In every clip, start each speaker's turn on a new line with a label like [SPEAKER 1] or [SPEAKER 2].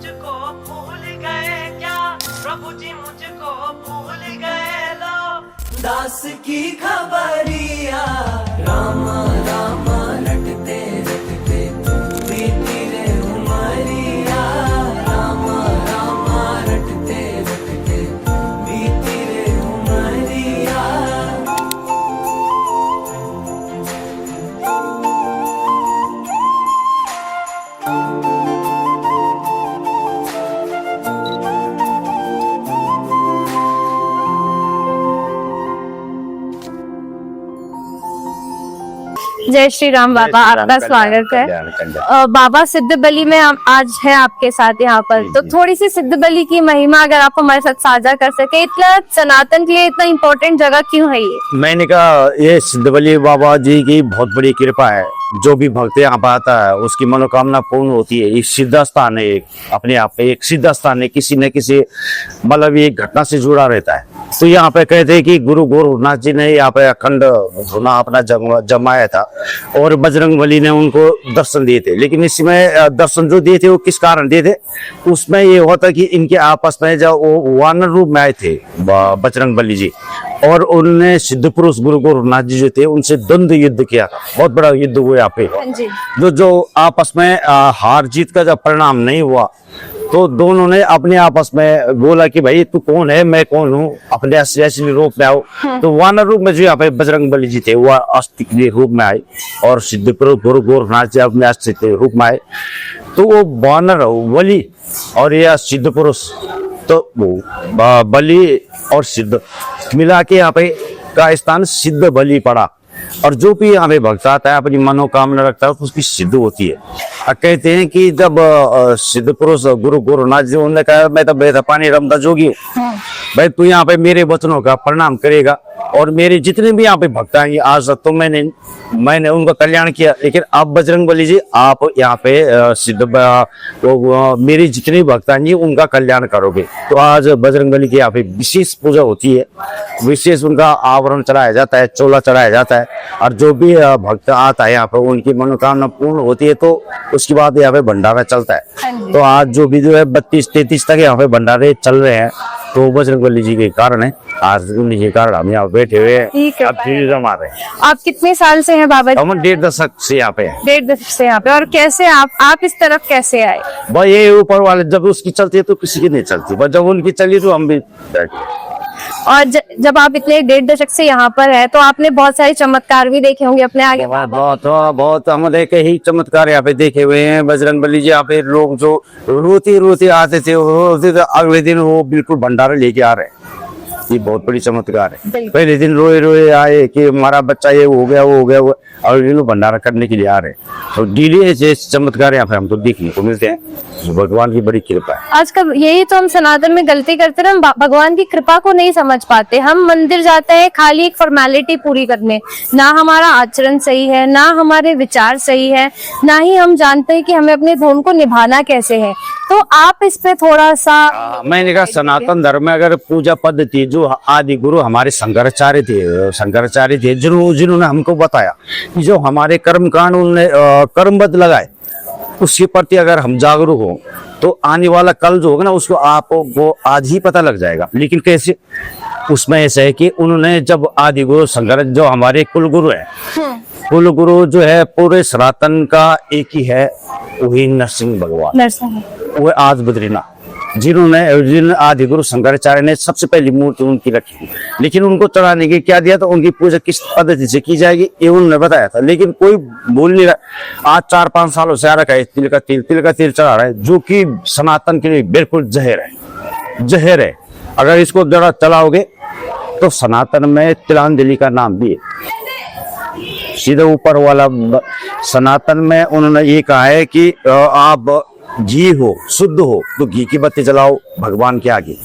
[SPEAKER 1] मुझको भूल गए क्या, प्रभु जी मुझको भूल गए लो। दास की खबरिया राम राम रटते रटते बीती रे उमरिया, राम राम रटते रटते बीती रे उमरिया।
[SPEAKER 2] जय श्री राम बाबा, आपका स्वागत है। बाबा सिद्ध बली में हम आज है आपके साथ यहाँ पर, तो थोड़ी सी सिद्ध बली की महिमा अगर आप हमारे साथ साझा कर सके। इतना सनातन के लिए इतना इम्पोर्टेंट जगह क्यों है ये?
[SPEAKER 3] मैंने कहा ये सिद्ध बली बाबा जी की बहुत बड़ी कृपा है। जो भी भक्त यहाँ पर आता है उसकी मनोकामना पूर्ण होती है। एक सिद्ध स्थान है, एक अपने आप पे एक सिद्ध स्थान है, किसी न किसी मतलब एक घटना से जुड़ा रहता है। तो यहाँ पे कहते हैं कि गुरु गोरखनाथ जी ने यहाँ पे अखंड धुना अपना जमाया था और बजरंगबली ने उनको दर्शन दिए थे। लेकिन इसमें दर्शन जो दिए थे वो किस कारण दिए थे, उसमें ये होता कि इनके आपस में जब वो वानर रूप में आए थे बजरंगबली जी, और उन्होंने सिद्ध पुरुष गुरु गोरखनाथ जी जो थे उनसे द्वंद्व युद्ध किया। बहुत बड़ा युद्ध हुआ यहाँ पे, जो आपस में हार जीत का जब परिणाम नहीं हुआ तो दोनों ने अपने आपस में बोला कि भाई तू कौन है, मैं कौन हूँ, अपने असली रूप में आओ। तो वानर रूप में जो यहाँ पे बजरंगबली जी थे वो अस्तित्व रूप में आए और सिद्ध पुरुष गुरु गोरखनाथ जी अपने अस्तित्व रूप में आए। तो वो वानर बलि और यह सिद्ध पुरुष, तो वो बलि और सिद्ध मिला के यहाँ पे का स्थान सिद्ध बलि पड़ा। और जो भी यहाँ पे भक्त आता है अपनी मनोकामना रखता है उसकी सिद्ध होती है। कहते हैं कि जब सिद्ध पुरुष गुरु गोरखनाथ जी उन्होंने कहा मैं तो बेहतर पानी रमदा जोगी हूँ, भाई तू यहाँ पे मेरे वचनों का प्रणाम करेगा और मेरे जितने भी यहाँ पे भक्त आएंगे, आज तक तो मैंने उनका कल्याण किया, लेकिन अब बजरंगबली जी आप यहाँ पे सिद्ध मेरे जितने भक्त आएंगे उनका कल्याण करोगे। तो आज बजरंगबली की यहाँ पे विशेष पूजा होती है, विशेष उनका आवरण चढ़ाया जाता है, चोला चढ़ाया जाता है, और जो भी भक्त आता है यहाँ पे उनकी मनोकामना पूर्ण होती है। तो उसके बाद यहाँ पे भंडारा चलता है। तो आज जो भी जो है 32-33 तक यहाँ पे भंडारे चल रहे हैं, तो बजरंगबली जी के कारण है। आज उन्हीं के कारण हम यहाँ बैठे हुए हैं, अब जमा रहे हैं।
[SPEAKER 2] आप कितने साल से हैं बाबा जी?
[SPEAKER 3] हम 1.5 दशक से यहाँ पे हैं।
[SPEAKER 2] 1.5 दशक से यहाँ पे। और कैसे आप इस तरफ कैसे आए?
[SPEAKER 3] भाई ये ऊपर वाले जब उसकी चलती है तो किसी की नहीं चलती, बस जब उनकी चली तो हम भी बैठे।
[SPEAKER 2] और जब आप इतने 1.5 दशक से यहाँ पर है तो आपने बहुत सारे चमत्कार भी देखे होंगे अपने आगे।
[SPEAKER 3] बहुत हम देखे ही चमत्कार यहाँ पे देखे हुए हैं। बजरंगबली जी यहाँ पे लोग जो रोती आते थे अगले दिन वो बिल्कुल भंडारा लेके आ रहे हैं। ये बहुत बड़ी चमत्कार है। पहले दिन रोए आए कि हमारा बच्चा ये हो गया वो हो गया, और ये लोग भंडारा करने के लिए आ रहे हैं। तो डेली ऐसे चमत्कार यहाँ पे हमको देखने को मिलते हैं। भगवान की बड़ी कृपा है।
[SPEAKER 2] आजकल यही तो हम सनातन में गलती करते हैं, हम भगवान की कृपा को नहीं समझ पाते। हम मंदिर जाते हैं खाली एक फॉर्मेलिटी पूरी करने, ना हमारा आचरण सही है, ना हमारे विचार सही है, ना ही हम जानते हैं कि हमें अपने धर्म को निभाना कैसे है। तो आप इस पे थोड़ा सा
[SPEAKER 3] मैंने कहा सनातन धर्म में अगर पूजा पद्धति जो आदि गुरु हमारे शंकराचार्य थे जिन्होंने हमको बताया कि जो हमारे कर्म कांड उन्होंने कर्मबद्ध लगाए उसके प्रति अगर हम जागरूक हो तो आने वाला कल जो होगा ना उसको आपको आज ही पता लग जाएगा। लेकिन कैसे, उसमें ऐसा है कि उन्होंने जब आदि गुरु शंकर जो हमारे कुल गुरु है, कुल गुरु जो है पूरे सनातन का एक ही है, वही नरसिंह भगवान, वो आज बद्रीनाथ जिन्होंने आदि गुरु शंकराचार्य ने सबसे पहली मूर्ति उनकी रखी। लेकिन उनको चढ़ाने के क्या दिया, तो उनकी पूजा किस पद्धति से की जाएगी ये उन्होंने बताया था। लेकिन कोई बोल नहीं रहा। आज 4-5 सालों से आ रखा है तिल का तेल चढ़ा रहा है, जो कि सनातन के लिए बिल्कुल जहर है। अगर इसको जरा चलाओगे तो सनातन में तिलांजलि का नाम भी है। सीधे ऊपर वाला सनातन में उन्होंने ये कहा है कि आप घी हो, शुद्ध हो तो घी की बत्ती जलाओ भगवान के आगे,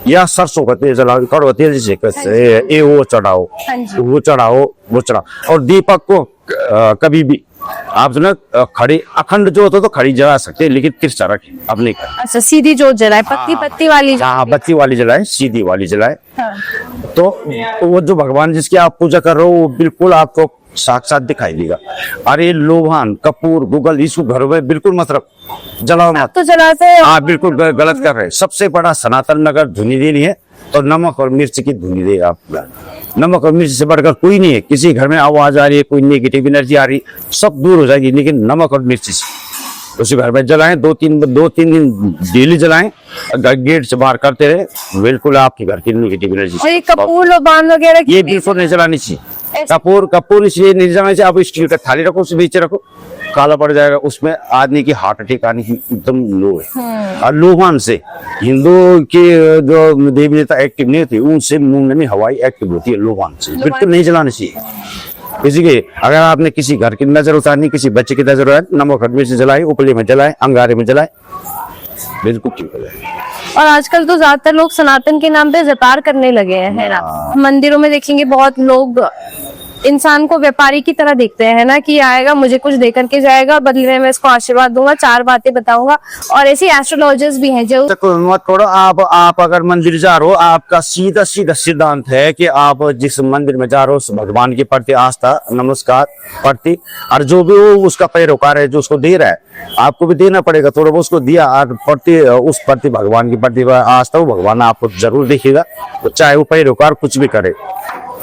[SPEAKER 3] या सरसों का तेल जलाओ, कड़वा तेल जैसे वो चढ़ाओ। और दीपक को कभी भी आप जो ना खड़ी अखंड जो होता तो खड़ी जला सकते हैं, लेकिन तिरछा रखें अपने घर।
[SPEAKER 2] अच्छा, सीधी जो जलाए, पत्ती वाली।
[SPEAKER 3] हाँ, बत्ती वाली जलाए, सीधी वाली जलाए। तो वो जो भगवान जिसकी आप पूजा कर रहे हो वो बिल्कुल आपको साक्षात दिखाई देगा। अरे लोहान कपूर गूगल इसको घर में बिल्कुल मत रख, जलाओ मत।
[SPEAKER 2] तो जलाते हैं।
[SPEAKER 3] हाँ बिल्कुल गलत कर रहे हैं। सबसे बड़ा सनातन में अगर धुनी देनी है तो नमक और मिर्च की धुनी देगा आपका। नमक और मिर्च से बढ़कर कोई नहीं है। किसी घर में आवाज आ रही है, कोई नेगेटिव एनर्जी आ रही, सब दूर हो जाएगी, लेकिन नमक और मिर्च से उसी घर में जलाएं। दो तीन दिन डेली जलाएं, गेट से बाहर करते रहे, बिल्कुल आपके घर की नेगेटिव एनर्जी।
[SPEAKER 2] और ये कपूर लोबान वगैरह
[SPEAKER 3] ये बिल्कुल नहीं जलानी चाहिए। कपूर इसलिए नहीं जलानी चाहिए, आप स्टील का थाली रखो, उसके बीच रखो, काला पड़ जाएगा, उसमें आदमी की हार्ट अटैक आने की एकदम लो है। और लोहान से हिंदू के जो देवी देवता एक्टिव नहीं होती, उनसे मुंह में हवाई एक्टिव होती है। लोहान से बिल्कुल नहीं जलानी चाहिए किसी के। अगर आपने किसी घर की नजर उतारनी, किसी बच्चे की नजर उतारनी, नमक मिर्च से जलाए, उपले में जलाए, अंगारे में जलाए, बिल्कुल ठीक हो जाएगा।
[SPEAKER 2] और आजकल तो ज्यादातर लोग सनातन के नाम पे व्यापार करने लगे हैं, है ना। मंदिरों में देखेंगे बहुत लोग इंसान को व्यापारी की तरह देखते हैं, है ना, कि आएगा मुझे कुछ दे करके जाएगा, बदले में इसको आशीर्वाद दूंगा, 4 बातें बताऊंगा। और ऐसे एस्ट्रोलॉजर्स भी हैं जो
[SPEAKER 3] मत छोड़ो। आप अगर मंदिर जा रहे हो, आपका सीधा सिद्धांत है कि आप जिस मंदिर में जा रहे हो उस भगवान के प्रति आस्था नमस्कार प्रति, और जो भी वो उसका पैरोकार है जो उसको दे रहा है, आपको भी देना पड़ेगा थोड़ा बहुत उसको दिया, और उस प्रति भगवान की प्रति आस्था हो, भगवान आपको जरूर देखेगा, तो चाहे वो पैरोकार कुछ भी करे,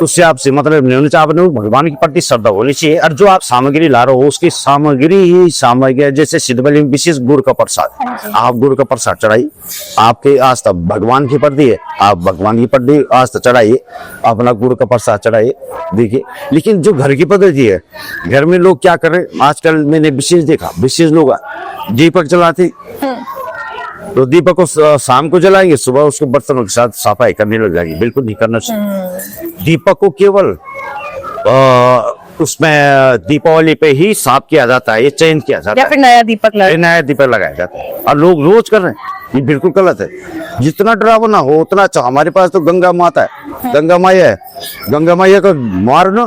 [SPEAKER 3] उससे आपसे मतलब नहीं होना चाहिए। आपने भगवान के प्रति श्रद्धा होनी चाहिए। और जो आप सामग्री ला रहे हो उसकी सामग्री ही सामग्री, जैसे सिद्धबली में विशेष गुड़ का प्रसाद, आप गुड़ का प्रसाद चढ़ाइए, आपकी आस्था भगवान के प्रति है, आप भगवान के प्रति आस्था चढ़ाइए, अपना गुड़ का प्रसाद चढ़ाइए, देखिए। लेकिन जो घर की पद्धति है, घर में लोग क्या कर रहे हैं आजकल, मैंने विशेष देखा, विशेष लोग दीपक जलाते, तो दीपक को शाम को जलाएंगे, सुबह उसको बर्तनों के साथ सफाई करने लग जाएगी, बिल्कुल नहीं करना चाहिए। दीपक को केवल उसमें दीपावली पे ही साफ किया जाता है, ये चेंज किया जाता है,
[SPEAKER 2] या फिर नया दीपक
[SPEAKER 3] लगाया जाता है, और लोग रोज कर रहे हैं, ये बिल्कुल गलत है। जितना डरावना हो उतना अच्छा। हमारे पास तो गंगा माता है, गंगा मैया है, गंगा मैया को मारो ना,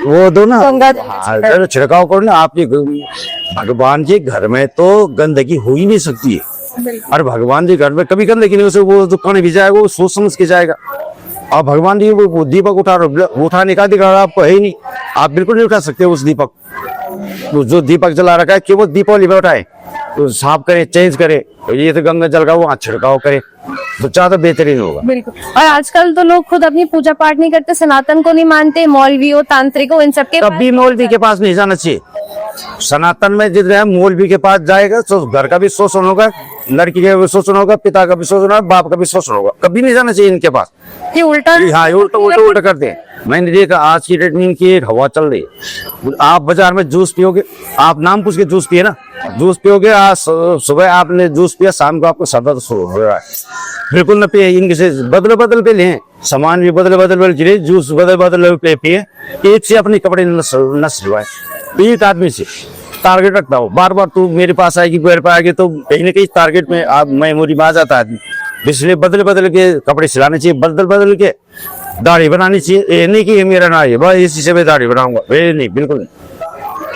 [SPEAKER 3] वो दो ना, छिड़काव करो ना। आपके भगवान के घर में तो गंदगी हो ही नहीं सकती है, और भगवान जी घर में कभी गंदगी नहीं, उसे वो दुकान भी जाएगा, वो सोच समझ के जाएगा। और भगवान जी वो दीपक उठाने का अधिकार आपको है ही नहीं, आप बिल्कुल नहीं उठा सकते उस दीपक। तो जो दीपक जला रखा है कि वो दीपावली में उठाए, तो साफ करे, चेंज करे, ये तो गंगा जल का वहां छिड़काव करे, तो ज्यादा बेहतरीन होगा।
[SPEAKER 2] बिल्कुल। और आजकल तो लोग खुद अपनी पूजा पाठ नहीं करते, सनातन को नहीं मानते, मौलवियों तांत्रिकों इन सबके
[SPEAKER 3] कभी मौलवी के पास नहीं जाना चाहिए। सनातन में जितने मौलवी के पास जाएगा तो घर का भी शोषण होगा, लड़की का भी शोषण होगा, पिता का भी शोषण होगा, बाप का भी शोषण होगा। कभी नहीं जाना चाहिए इनके पास।
[SPEAKER 2] ये उल्टा,
[SPEAKER 3] हाँ उल्टा करते हैं। मैंने देखा आज की डेट की एक हवा चल रही है, आप बाजार में जूस पियोगे, आप नाम पूछ के जूस पिए ना, जूस पियोगे, आज सुबह आपने जूस पिया, शाम को आपको सर्द शुरू हो रहा है, बिल्कुल न पिए। इनके से बदल पे लें, सामान भी बदल गिरे, जूस बदल पे पिए, एक से अपने कपड़े न सिलवाए। एक आदमी से टारगेट रखता हो, बार बार तू मेरे पास आएगी, मेरे पास आएगी, तो कहीं ना कहीं टारगेट में आप मेमोरी में आ जाता है। इसलिए बदल के कपड़े सिलाने चाहिए, बदल के दाढ़ी बनानी चाहिए। ये नहीं कि मेरा ना है बस इसी से मैं दाढ़ी बनाऊंगा, ये नहीं, बिल्कुल नहीं,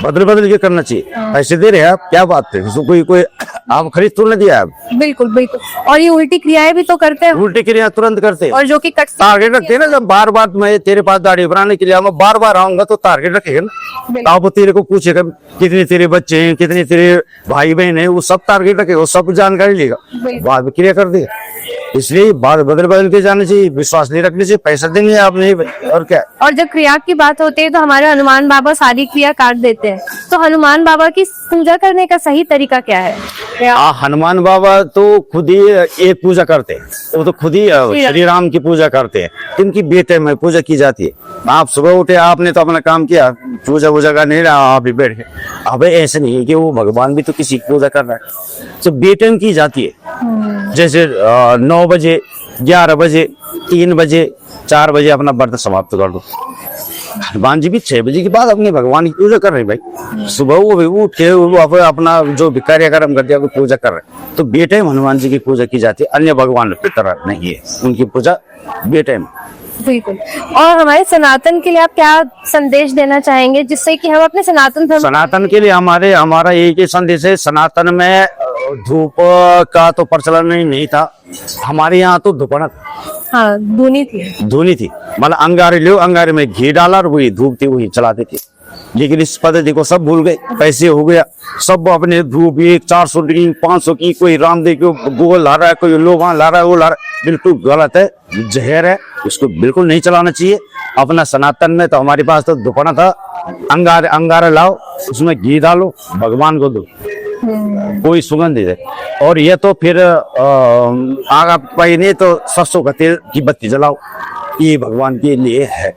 [SPEAKER 3] बदल के करना चाहिए। ऐसे दे रहे हैं आप, क्या बात है, कोई आप खरीद तो नहीं दिया आप।
[SPEAKER 2] बिल्कुल। और ये उल्टी क्रियाएं भी तो करते हैं,
[SPEAKER 3] उल्टी क्रिया तुरंत करते हैं,
[SPEAKER 2] और जो कि
[SPEAKER 3] टारगेट रखते हैं ना। जब बार बार मैं तेरे पास दाढ़ी बनाने के लिए मैं बार आऊंगा तो टारगेट रखेगा ना, आप तेरे को पूछेगा कितने तेरे बच्चे हैं, कितने तेरे भाई बहन है, वो सब टारगेट रखेगा, वो सब जानकारी लेगा, बाद में क्रिया कर देगा। इसलिए बात बदल के जाने चाहिए, विश्वास नहीं रखने चाहिए, पैसा देंगे आप नहीं, और क्या।
[SPEAKER 2] और जब क्रिया की बात होती है तो हमारे हनुमान बाबा सारी क्रिया काट देते हैं, तो हनुमान बाबा की पूजा करने का सही तरीका क्या है?
[SPEAKER 3] हनुमान बाबा तो खुद ही एक पूजा करते हैं, वो तो खुद ही श्री राम की पूजा करते हैं, इनकी बेटे में पूजा की जाती है। आप सुबह उठे, आपने तो अपना काम किया, पूजा का नहीं रहा, आप भी बैठे। अब ऐसे नहीं है कि वो भगवान भी तो किसी की पूजा कर रहा है, तो बेटे में की जाती है। जैसे 9 बजे, 11 बजे, 3 बजे, 4 बजे अपना व्रत समाप्त कर दो। हनुमान जी भी 6 बजे के बाद अपने भगवान की पूजा कर रहे हैं भाई। सुबह वो भी उठ के अपना जो भी कार्यक्रम करते हैं पूजा कर रहे हैं। तो बेटे में हनुमान जी की पूजा की जाती है, अन्य भगवान की तरह नहीं है, उनकी पूजा बेटे में।
[SPEAKER 2] बिल्कुल। और हमारे सनातन के लिए आप क्या संदेश देना चाहेंगे, जिससे कि हम अपने सनातन
[SPEAKER 3] के लिए हमारा एक ही संदेश है, सनातन में धूप का तो प्रचलन नहीं था हमारे यहाँ, तो धूपना
[SPEAKER 2] हाँ, धुनी थी
[SPEAKER 3] मतलब अंगारे लो, अंगारे में घी डाला और वही धूप थी वही चलाते थे। लेकिन इस पद्धति को सब भूल गए, पैसे हो गया, सब अपने धूप 400 की 500 की, कोई रामदेव को गोल ला रहा है, कोई लोहा ला रहा है, वो ला रहा है, बिल्कुल गलत है, जहर है, इसको बिल्कुल नहीं चलाना चाहिए। अपना सनातन में तो हमारे पास तो दुपना था, अंगारा लाओ, उसमें घी डालो, भगवान को दो, कोई सुगंध दे। और ये तो फिर आगा पाई नहीं तो सरसों का तेल की बत्ती जलाओ, ये भगवान के लिए है।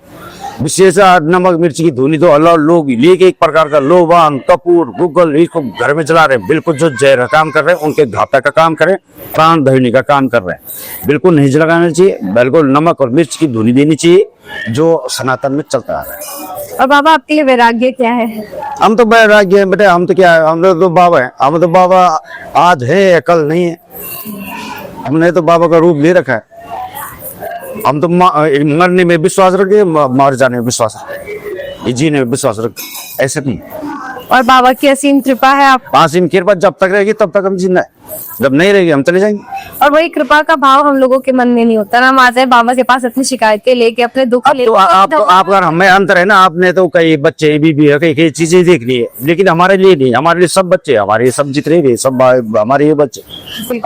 [SPEAKER 3] विशेष नमक मिर्च की धुनी तो अल्लाह लोग लेके एक प्रकार का लोबान कपूर गूगल इसको घर में चला रहे हैं, बिल्कुल जो जहर का काम कर रहे हैं, उनके घातक का काम करें, प्राण धरने का काम कर रहे हैं, बिल्कुल नहीं जलाना चाहिए। बिल्कुल नमक और मिर्च की धुनी देनी चाहिए जो सनातन में चलता आ रहा है।
[SPEAKER 2] और बाबा आपके लिए वैराग्य क्या है?
[SPEAKER 3] हम तो वैराग्य हैं बेटे, हम तो क्या है, हम तो बाबा है, हम तो बाबा आज है कल नहीं है, हमने तो बाबा का रूप ले रखा है। हम तो मरने में विश्वास रखे, मर जाने में विश्वास रखे, जीने में विश्वास रखे, ऐसे नहीं।
[SPEAKER 2] और बाबा की असीम कृपा है आप?
[SPEAKER 3] असीम कृपा जब तक रहेगी तब तक हम जिंदा है, जब नहीं रहेगी हम चले जाएंगे।
[SPEAKER 2] और वही कृपा का भाव हम लोगों के मन में नहीं होता ना, हम आते हैं बाबा के पास अपनी शिकायतें लेके, अपने दुख
[SPEAKER 3] अब तो आप अगर हमें अंतर है ना, आपने तो कई बच्चे बीबी है, कई चीजें देख ली है, लेकिन हमारे लिए नहीं, हमारे लिए सब बच्चे, हमारे सब जितने भी सब हमारे ये बच्चे,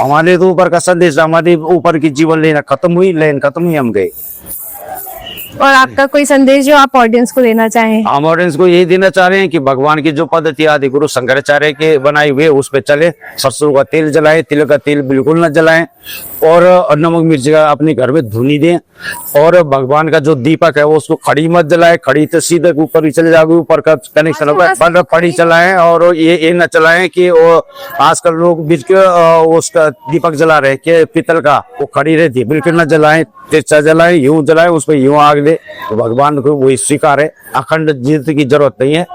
[SPEAKER 3] हमारे तो ऊपर का संदेश, हमारे ऊपर की जीवन लेना खत्म हुई, लेन खत्म हुई, हम गए।
[SPEAKER 2] और आपका कोई संदेश जो आप ऑडियंस को देना चाहें?
[SPEAKER 3] हम ऑडियंस को यही देना चाह रहे हैं कि भगवान की जो पद्धति आदि गुरु शंकराचार्य के बनाई हुए उस पे चले, सरसों का तेल जलाएं, तिल का तेल बिल्कुल न जलाएं, और नमक मिर्च का अपने घर में धुनी दें, और भगवान का जो दीपक है वो उसको खड़ी मत जलाएं, खड़ी तो सीधे ऊपर ही चले जाओगे, ऊपर का कनेक्शन होगा, खड़ी चलाएं, और ये न चलाएं कि वो आजकल लोग बीच के उसका दीपक जला रहे कि पीतल का, वो खड़ी रहती है, बिल्कुल न जलाएं, तेजा जलाएं, यूं जलाएं, उस पर यूं आग दे, तो भगवान को वही स्वीकार है। अखंड जीत की जरूरत नहीं है।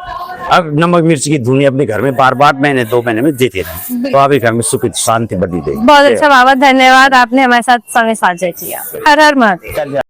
[SPEAKER 3] अब नमक मिर्च की धुनी अपने घर में बार बार महीने 2 महीने में देते रहे, तो आपके घर में सुख शांति बनी देगी।
[SPEAKER 2] बहुत अच्छा बाबा, धन्यवाद, आपने हमारे साथ समय साझा किया। हर हर महादेव।